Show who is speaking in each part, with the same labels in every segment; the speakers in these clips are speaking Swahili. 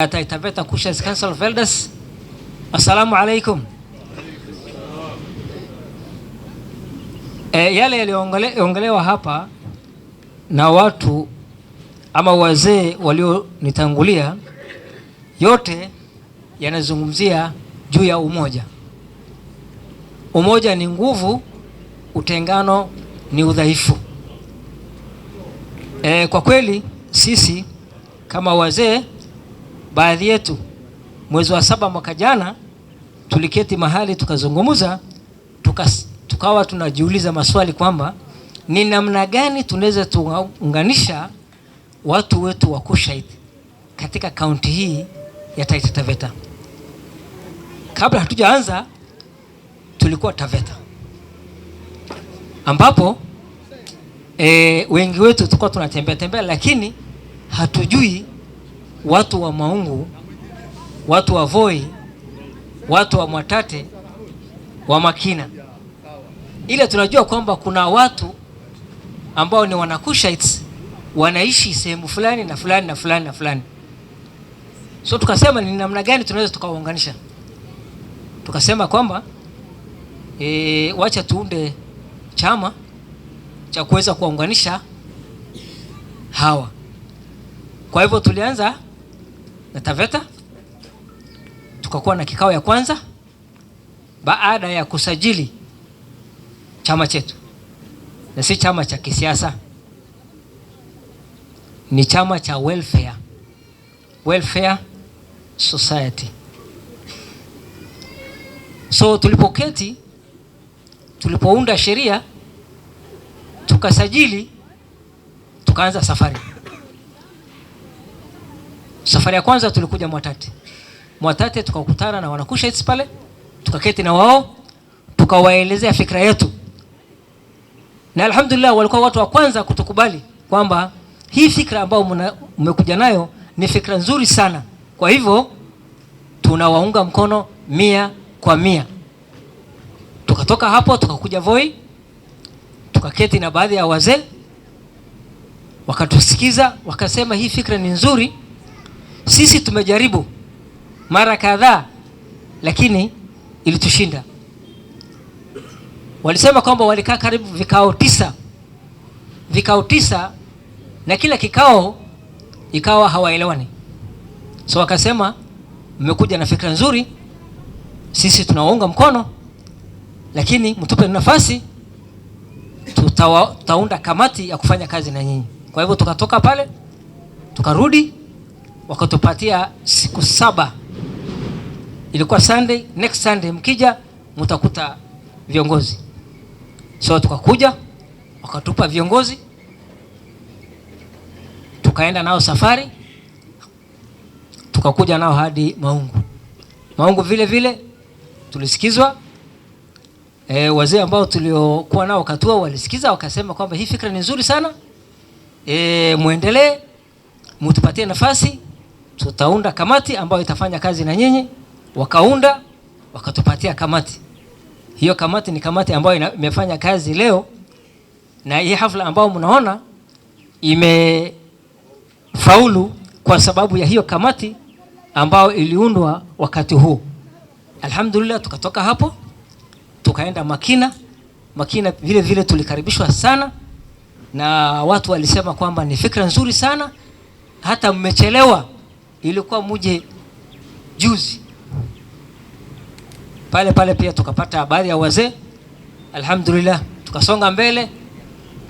Speaker 1: Taita Taveta Kushas Council of Elders. Assalamu alaikum. Yale yaliongelewa hapa na watu ama wazee walionitangulia yote yanazungumzia juu ya umoja. Umoja ni nguvu, utengano ni udhaifu. Kwa kweli sisi kama wazee, baadhi yetu mwezi wa 7 mwaka jana tuliketi mahali tukazungumza, tukawa tunajiuliza maswali kwamba ni namna gani tunaweza tuunganisha watu wetu wa Kushite katika kaunti hii ya Taita Taveta. Kabla hatujaanza tulikuwa Taveta, ambapo wengi wetu tulikuwa tunatembea, lakini hatujui watu wa Maungu, watu wa Voi, watu wa Mwatate, wa Makina. Ile tunajua kwamba kuna watu ambao ni wanakushites wanaishi sehemu fulani na fulani na fulani na fulani. So tukasema ni namna gani tunaweza tukawaunganisha. Tukasema kwamba wacha tuunde chama cha kuweza kuwaunganisha hawa. Kwa hivyo tulianza na Taveta, tukakuwa na kikao ya kwanza baada ya kusajili chama chetu. Na si chama cha kisiasa, ni chama cha welfare society. So tulipounda sheria, tukasajili, tukaanza safari. Safari ya kwanza tulikuja Mwatate, tukakutana na wanakushites pale, tukaketi na wao, tukawaelezea fikra yetu. Na alhamdulillah walikuwa watu wa kwanza kutukubali kwamba hii fikra ambayo mmekuja nayo ni fikra nzuri sana. Kwa hivyo tunawaunga mkono 100%. Tukatoka hapo tukakuja Voi, tukaketi na baadhi ya wazee, wakatusikiza, wakasema hii fikra ni nzuri. Sisi tumejaribu mara kadhaa lakini ilitushinda. Walisema kwamba walikaa karibu vikao 9 na kila kikao ikawa hawaelewani. So wakasema mmekuja na fikra nzuri, sisi tunawaunga mkono, lakini mtupe nafasi, tutaunda kamati ya kufanya kazi na nyinyi. Kwa hivyo tukatoka pale, tukarudi, wakatupatia siku 7. Ilikuwa Sunday, next Sunday mkija mtakuta viongozi. So tukakuja, wakatupa viongozi, tukaenda nao safari, tukakuja nao hadi Maungu vile vile tulisikizwa. Wazee ambao tuliokuwa nao katua walisikiza, wakasema kwamba hii fikra ni nzuri sana, muendelee, mtupatie nafasi, tutaunda kamati ambayo itafanya kazi na nyinyi. Wakaunda, wakatupatia kamati. Hiyo kamati ni kamati ambayo imefanya kazi leo, na hii hafla ambayo mnaona imefaulu kwa sababu ya hiyo kamati ambayo iliundwa wakati huu. Alhamdulillah, tukatoka hapo tukaenda Makina vile vile tulikaribishwa sana, na watu walisema kwamba ni fikra nzuri sana, hata mmechelewa, ilikuwa muje juzi. Pale pia tukapata baadhi ya wazee. Alhamdulillah, tukasonga mbele,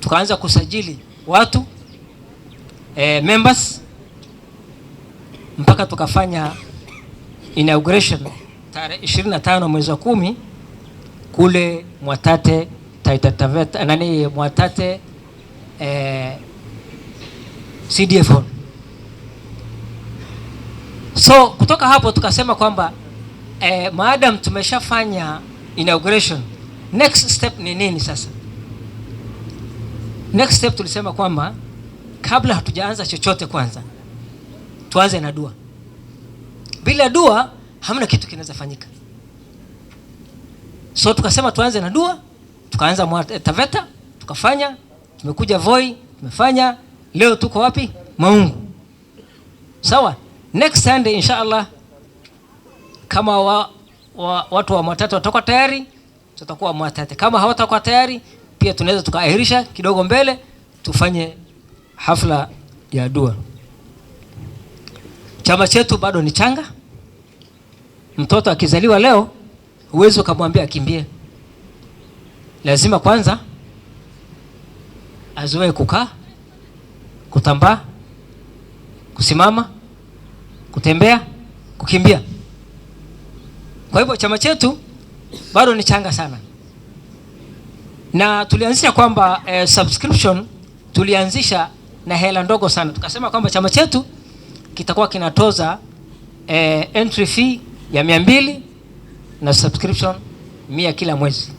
Speaker 1: tukaanza kusajili watu members, mpaka tukafanya inauguration tarehe 25 mwezi wa 10 kule Mwatate, Taita Taveta, Mwatate CDF hall. So kutoka hapo tukasema kwamba maadam tumeshafanya inauguration, next step ni nini sasa? Next step tulisema kwamba kabla hatujaanza chochote, kwanza tuanze na dua. Bila dua hamna kitu kinaweza fanyika. So tukasema tuanze na dua, tukaanza Taveta, tukafanya, tumekuja Voi, tumefanya, leo tuko wapi? Maungu. Sawa? Next Sunday inshallah, kama watu wa Mwatate watakuwa tayari, tutakuwa Mwatate. Kama hawatakuwa tayari, pia tunaweza tukaahirisha kidogo mbele tufanye hafla ya dua. Chama chetu bado ni changa. Mtoto akizaliwa leo huwezi kumwambia akimbie. Lazima kwanza azoe kukaa, kutambaa, kusimama, kutembea, kukimbia. Kwa hivyo chama chetu bado ni changa sana. Na tulianzisha kwamba subscription tulianzisha na hela ndogo sana. Tukasema kwamba chama chetu kitakuwa kinatoza entry fee ya 200 na subscription 100 kila mwezi.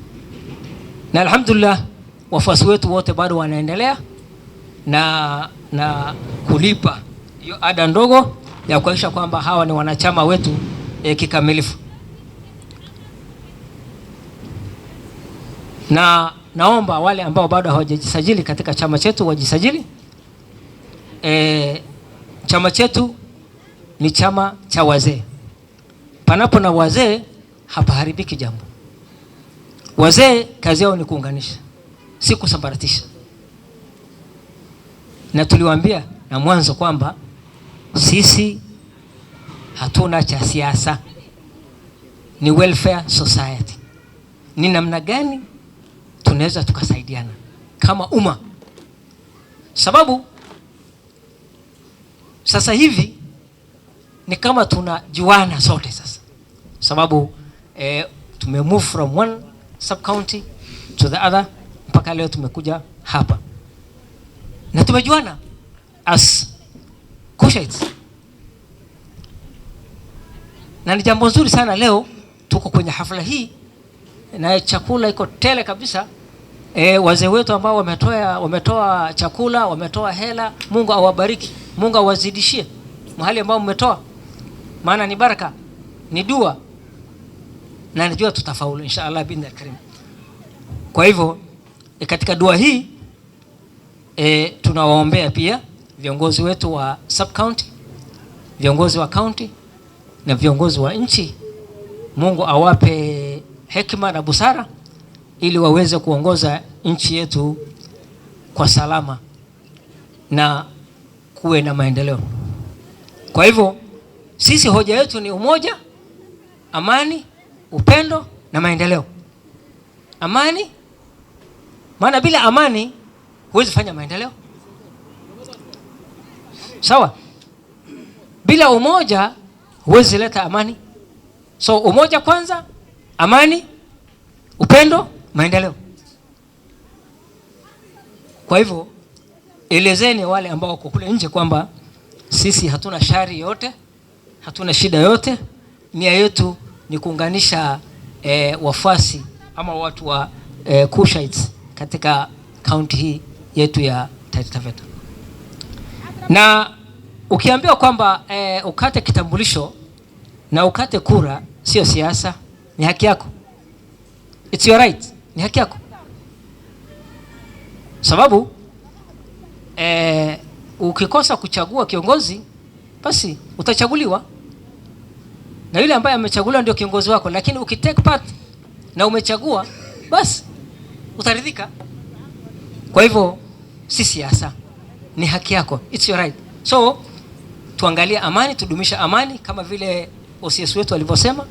Speaker 1: Na alhamdulillah wafuasi wetu wote bado wanaendelea na kulipa hiyo ada ndogo ya kuhakikisha kwamba hawa ni wanachama wetu kikamilifu. Na naomba wale ambao bado hawajajisajili katika chama chetu wajisajili. Chama chetu ni chama cha wazee. Panapo na wazee hapaharibiki jambo. Wazee kazi yao ni kuunganisha, si kusambaratisha. Na tuliwaambia na mwanzo kwamba sisi hatuna cha siasa, ni welfare society. Ni namna gani tunaweza tukasaidiana kama umma? Sababu sasa hivi ni kama tunajuana sote sasa. Sababu tume move from one sub county to the other mpaka leo tumekuja hapa. Na tumejuana as Kushites. Na ni jambo nzuri sana leo tuko kwenye hafla hii na chakula iko tele kabisa. Wazee wetu ambao wametoa chakula, wametoa hela, Mungu awabariki, Mungu awazidishie mahali ambao mmetoa. Maana ni baraka, ni dua. Na najua tutafaulu inshallah binna karim. Kwa hivyo katika dua hii tunawaombea pia viongozi wetu wa sub county, viongozi wa county na viongozi wa nchi. Mungu awape hekima na busara ili waweze kuongoza nchi yetu kwa salama na kuwe na maendeleo. Kwa hivyo sisi hoja yetu ni umoja, amani, upendo na maendeleo. Amani, maana bila amani huwezi fanya maendeleo. Sawa? Bila umoja huwezi leta amani. So umoja kwanza, amani, upendo, maendeleo. Kwa hivyo elezeni wale ambao wako kule nje kwamba sisi hatuna shari yote, hatuna shida yote. Nia yetu ni kuunganisha wafuasi ama watu wa Kushites katika county hii yetu ya Taita Taveta. Na ukiambiwa kwamba ukate kitambulisho na ukate kura sio siasa, ni haki yako. It's your right, ni haki yako. Sababu ukikosa kuchagua kiongozi basi utachaguliwa na yule ambaye amechaguliwa ndio kiongozi wako. Lakini ukitake part na umechagua basi utaridhika. Kwa hivyo si siasa, ni haki yako, it's your right. So tuangalie amani, tudumisha amani kama vile OCS wetu walivyosema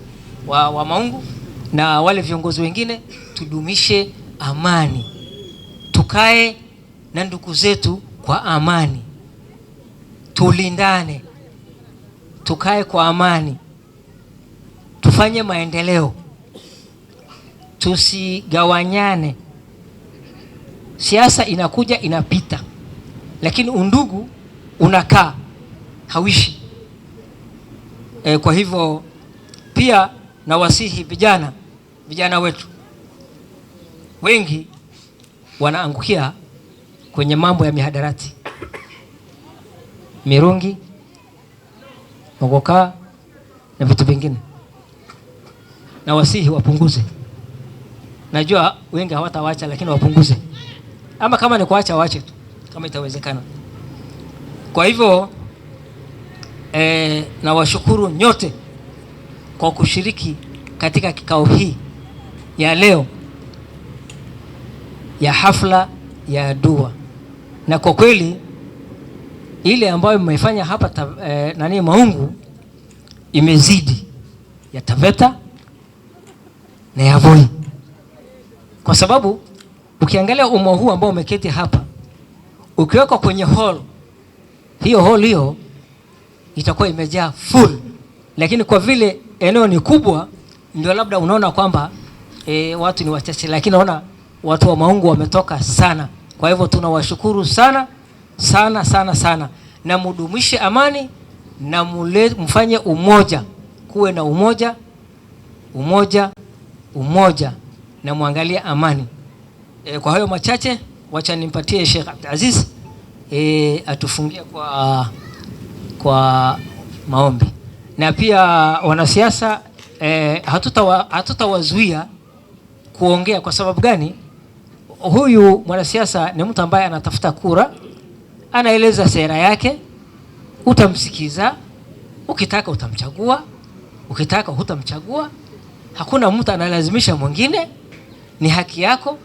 Speaker 1: wa Maungu na wale viongozi wengine. Tudumishe amani, tukae na ndugu zetu kwa amani, tulindane, tukae kwa amani, tufanye maendeleo, tusigawanyane. Siasa inakuja inapita, lakini undugu unakaa, hawishi. Kwa hivyo pia na wasihi vijana wetu wengi wanaangukia kwenye mambo ya mihadarati, mirungi, mogoka na vitu vingine. Na wasihi wapunguze. Najua wengi hawatawacha lakini wapunguze. Ama kama ni kuacha waache tu kama itawezekana. Kwa hivyo na washukuru nyote kwa kushiriki katika kikao hii ya leo ya hafla ya dua. Na kwa kweli ile ambayo mmefanya hapa Maungu imezidi ya Taveta na ya Voi, kwa sababu ukiangalia umma huu ambao umeketi hapa, ukiweka kwenye hall hiyo itakuwa imejaa full, lakini kwa vile eneo ni kubwa, ndio labda unaona kwamba watu ni wachache, lakini naona watu wa Maungu wametoka sana. Kwa hivyo tunawashukuru sana sana sana sana, na mudumishe amani na mfanye umoja, kuwe na umoja na muangalie amani. Kwa hayo machache, wacha nimpatie Sheikh Abdulaziz atufungie kwa maombi. Na pia wanasiasa hatutawazuia kuongea. Kwa sababu gani? Huyu mwanasiasa ni mtu ambaye anatafuta kura, anaeleza sera yake, utamsikiza, ukitaka utamchagua, ukitaka hutamchagua. Hakuna mtu analazimisha mwingine, ni haki yako.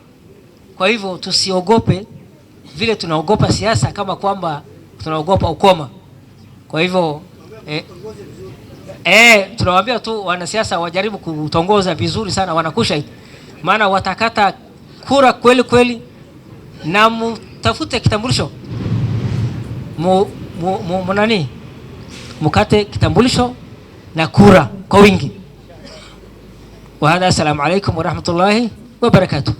Speaker 1: Kwa hivyo tusiogope vile tunaogopa siasa, kama kwamba tunaogopa ukoma. Kwa hivyo tunawaambia tu wanasiasa wajaribu kutongoza vizuri sana, wanakusha, maana watakata kura kweli kweli. Na mtafute kitambulisho, mukate kitambulisho na kura kwa wingi. Wa hadha, assalamu alaikum wa rahmatullahi wa barakatuh.